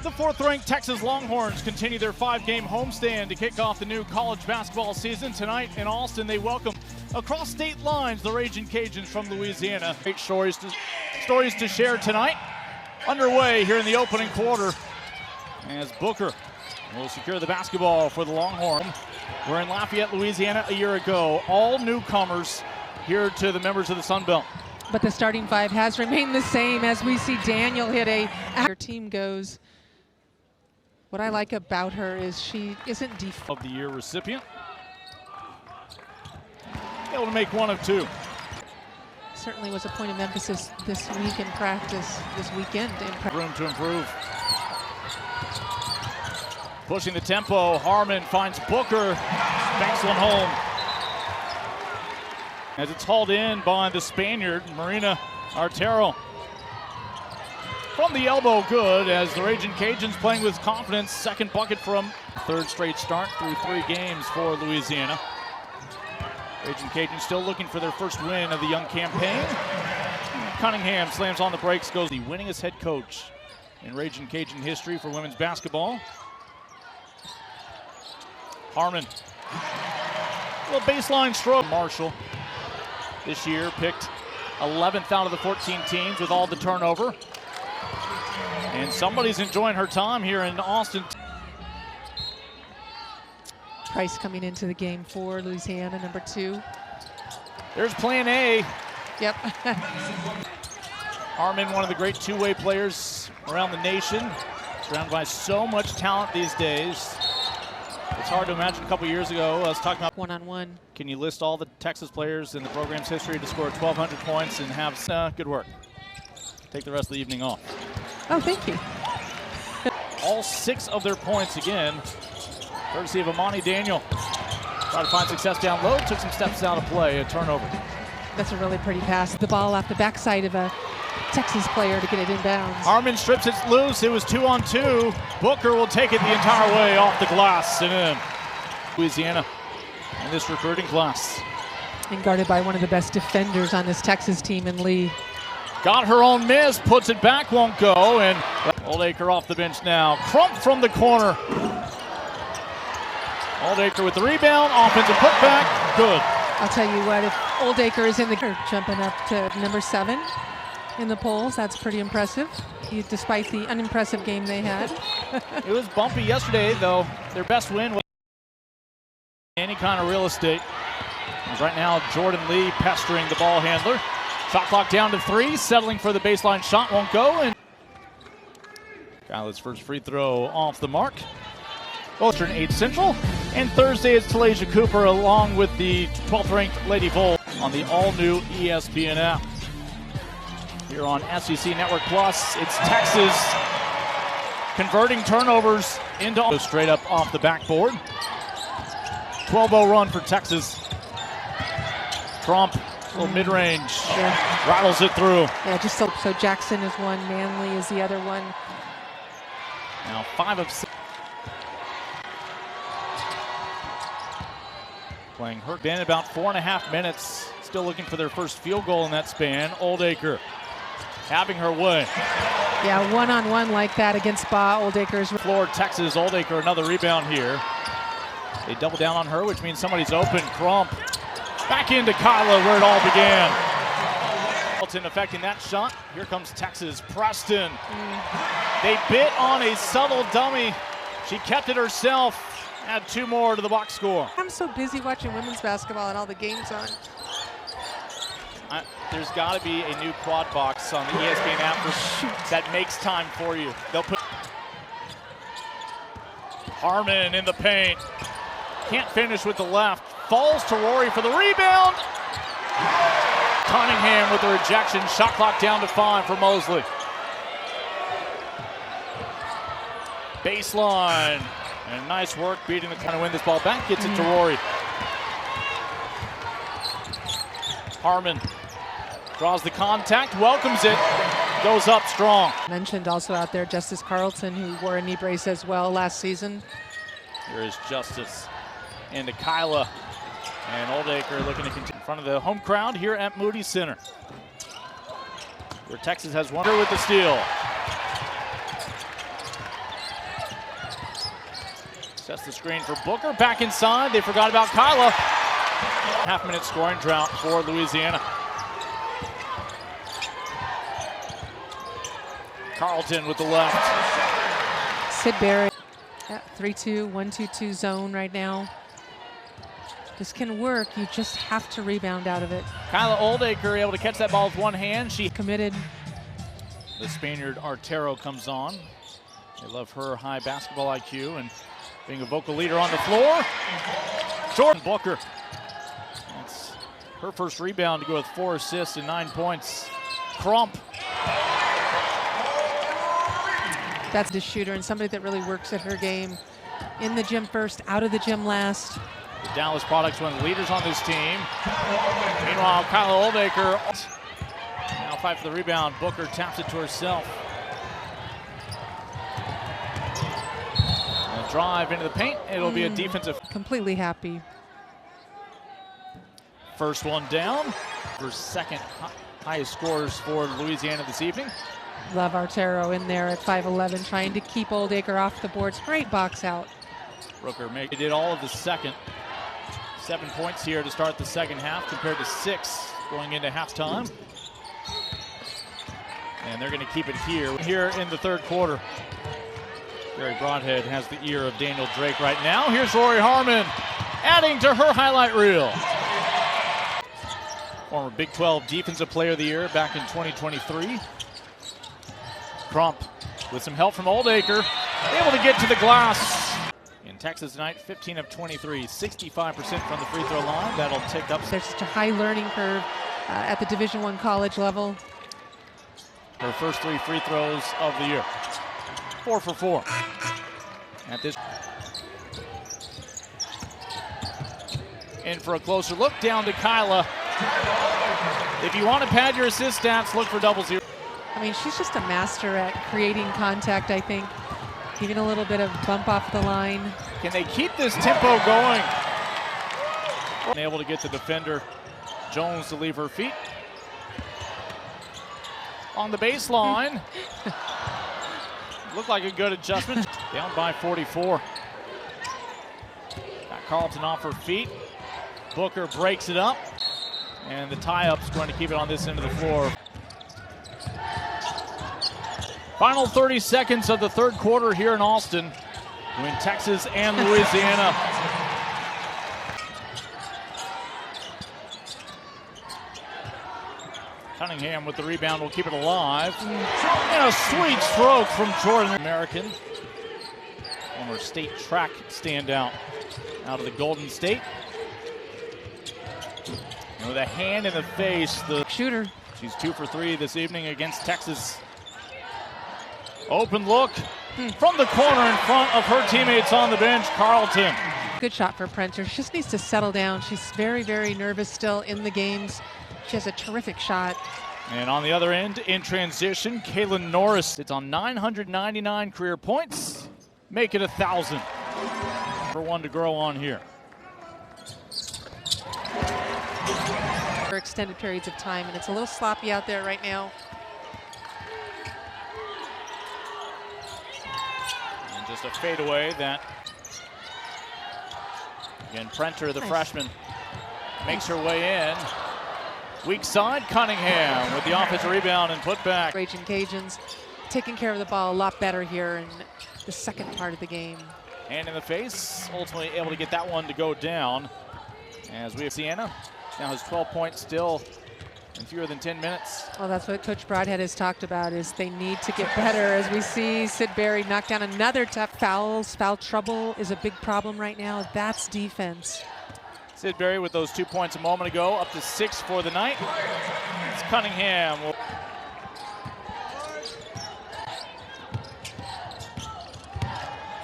The fourth-ranked Texas Longhorns continue their 5-game homestand to kick off the new college basketball season. Tonight in Austin, they welcome across state lines the Raging Cajuns from Louisiana. Great stories to share tonight. Underway here in the opening quarter as Booker will secure the basketball for the Longhorns. We're in Lafayette, Louisiana a year ago. All newcomers here to the members of the Sun Belt. But the starting five has remained the same as we see Daniel hit her team goes. What I like about her is she isn't of the year recipient. Able to make one of two. Certainly was a point of emphasis this week in practice, this weekend. Room to improve. Pushing the tempo, Harmon finds Booker, banks one home. As it's hauled in by the Spaniard, Marina Artero. From the elbow, good, as the Raging Cajuns playing with confidence. Second bucket from third straight start through 3 games for Louisiana. Raging Cajuns still looking for their first win of the young campaign. Cunningham slams on the brakes, goes the winningest head coach in Raging Cajun history for women's basketball. Harmon, a little baseline stroke. Marshall this year picked 11th out of the 14 teams with all the turnover. And somebody's enjoying her time here in Austin. Price coming into the game for Louisiana, number 2. There's plan A. Yep. Harmon, one of the great two-way players around the nation. Surrounded by so much talent these days. It's hard to imagine a couple years ago, I was talking about one-on-one. Can you list all the Texas players in the program's history to score 1,200 points and have good work? Take the rest of the evening off. Oh, thank you. All 6 of their points again, courtesy of Amani Daniel. Tried to find success down low, took some steps out of play, a turnover. That's a really pretty pass. The ball off the backside of a Texas player to get it inbounds. Harmon strips it loose, it was 2-on-2. Booker will take it the entire way off the glass and in. Louisiana in this recruiting class. And guarded by one of the best defenders on this Texas team in Lee. Got her own miss, puts it back, won't go, and Oldacre off the bench now. Crump from the corner. Oldacre with the rebound, offensive putback, good. I'll tell you what, if Oldacre is in the jumping up to number 7 in the polls, that's pretty impressive, despite the unimpressive game they had. It was bumpy yesterday, though. Their best win was any kind of real estate. As right now, Jordan Lee pestering the ball handler. Shot clock down to 3, settling for the baseline shot, won't go. And Kyla's first free throw off the mark. Eastern 8 Central. And Thursday is Talasia Cooper along with the 12th ranked Lady Vol on the all-new ESPN app. Here on SEC Network Plus, it's Texas converting turnovers into straight up off the backboard. 12-0 run for Texas. Trump, a little mid-range, rattles it through. Yeah, just so Jackson is one, Manley is the other one. Now 5 of 6. Playing her. Been about 4.5 minutes. Still looking for their first field goal in that span. Oldacre having her way. Yeah, one-on-one like that against Oldacre's floor. Texas, Oldacre another rebound here. They double down on her, which means somebody's open. Crump back into Kyla where it all began. Hamilton affecting that shot. Here comes Texas. Preston. They bit on a subtle dummy. She kept it herself. Add 2 more to the box score. I'm so busy watching women's basketball and all the games on. There's got to be a new quad box on the ESPN app that makes time for you. They'll put Harmon in the paint. Can't finish with the left. Falls to Rory for the rebound. Cunningham with the rejection. Shot clock down to 5 for Mosley. Baseline. And nice work beating the kind of win this ball back. Gets it to Rory. Harmon draws the contact, welcomes it, goes up strong. Mentioned also out there Justice Carlton, who wore a knee brace as well last season. Here is Justice into Kyla. And Oldacre looking to continue in front of the home crowd here at Moody Center, where Texas has won with the steal. Sets the screen for Booker. Back inside. They forgot about Kyla. Half-minute scoring drought for Louisiana. Carlton with the left. Sid Berry at 3-2, 1-2-2 zone right now. This can work. You just have to rebound out of it. Kyla Oldacre able to catch that ball with one hand. She Committed. The Spaniard Artero comes on. They love her high basketball IQ and being a vocal leader on the floor. Jordan Booker. That's her first rebound to go with 4 assists and 9 points. Crump. That's the shooter and somebody that really works at her game. In the gym first, out of the gym last. The Dallas Products, one of the leaders on this team. Meanwhile, Kyla Oldacre now fight for the rebound. Booker taps it to herself. A drive into the paint. It'll be a defensive. Completely happy. First one down. For second highest scores for Louisiana this evening. Love Artero in there at 5'11", trying to keep Oldacre off the boards. Great box out. Rooker did all of the second. 7 points here to start the second half compared to 6 going into halftime. And they're going to keep it here in the third quarter. Barry Broadhead has the ear of Daniel Drake right now. Here's Rory Harmon adding to her highlight reel. Former Big 12 Defensive Player of the Year back in 2023. Crump with some help from Oldacre, able to get to the glass. In Texas tonight, 15 of 23, 65% from the free throw line. That'll tick up. There's such a high learning curve at the Division I college level. Her first 3 free throws of the year. 4 for 4. At this. In for a closer look, down to Kyla. If you want to pad your assist stats, look for double zero. I mean, she's just a master at creating contact, I think. Giving a little bit of bump off the line. Can they keep this tempo going? Able to get the defender, Jones, to leave her feet. On the baseline. Looked like a good adjustment. Down by 44. Got Carlton off her feet. Booker breaks it up. And the tie-up's going to keep it on this end of the floor. Final 30 seconds of the third quarter here in Austin between Texas and Louisiana. Cunningham with the rebound will keep it alive. And a sweet stroke from Jordan. American, former state track standout out of the Golden State. And with a hand in the face, the shooter. She's 2 for 3 this evening against Texas. Open look from the corner in front of her teammates on the bench, Carlton. Good shot for Prenter. She just needs to settle down. She's very, very nervous still in the games. She has a terrific shot. And on the other end, in transition, Kaylin Norris. It's on 999 career points. Make it 1,000 for one to grow on here. For extended periods of time, and it's a little sloppy out there right now. And just a fadeaway that, again, Prenter, the freshman, makes her way in. Weak side, Cunningham with the offensive rebound and put back. Raging Cajuns taking care of the ball a lot better here in the second part of the game. Hand in the face, ultimately able to get that one to go down. As we have Sienna now has 12 points still in fewer than 10 minutes. Well, that's what Coach Broadhead has talked about, is they need to get better. As we see Sid Berry knock down another tough fouls. Foul trouble is a big problem right now. That's defense. Sid Berry with those 2 points a moment ago, up to 6 for the night. It's Cunningham.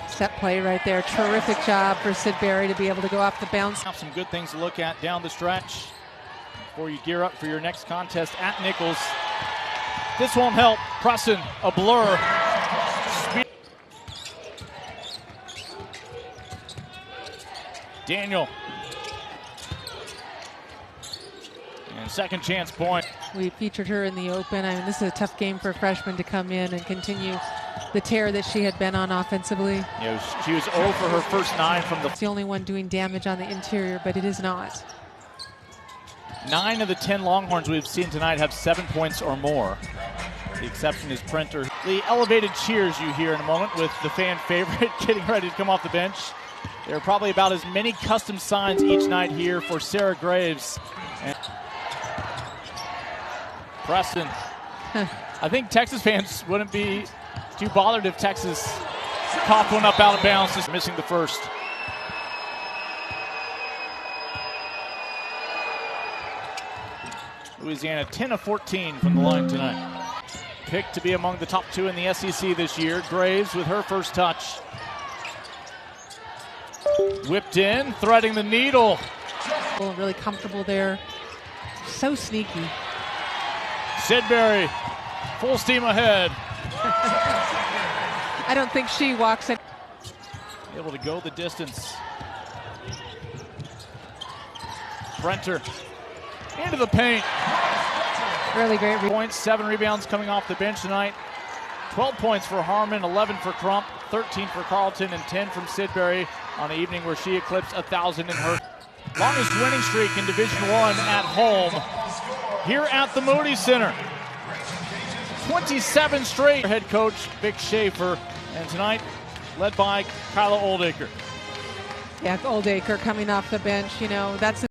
Set play right there. Terrific job for Sid Berry to be able to go off the bounce. Have some good things to look at down the stretch before you gear up for your next contest at Nichols. This won't help. Preston, a blur. Daniel. And second chance point. We featured her in the open. I mean, this is a tough game for a freshman to come in and continue the tear that she had been on offensively. You know, she was 0 for her first 9 from the. It's the only one doing damage on the interior, but it is not. 9 of the 10 Longhorns we've seen tonight have 7 points or more. The exception is Printer. The elevated cheers you hear in a moment with the fan favorite getting ready to come off the bench. There are probably about as many custom signs each night here for Sarah Graves. And Preston. I think Texas fans wouldn't be too bothered if Texas popped one up out of bounds, just missing the first. Louisiana 10 of 14 from the line tonight. Picked to be among the top 2 in the SEC this year. Graves with her first touch. Whipped in, threading the needle. Really comfortable there. So sneaky. Sidbury, full steam ahead. I don't think she walks in. Able to go the distance. Brenter into the paint. Really great. Points, 7 rebounds coming off the bench tonight. 12 points for Harmon, 11 for Crump, 13 for Carlton, and 10 from Sidbury on an evening where she eclipsed 1,000 in her longest winning streak in Division I at home here at the Moody Center. 27 straight. Head coach Vic Schaefer, and tonight led by Kyla Oldacre. Yeah, Oldacre coming off the bench, you know, that's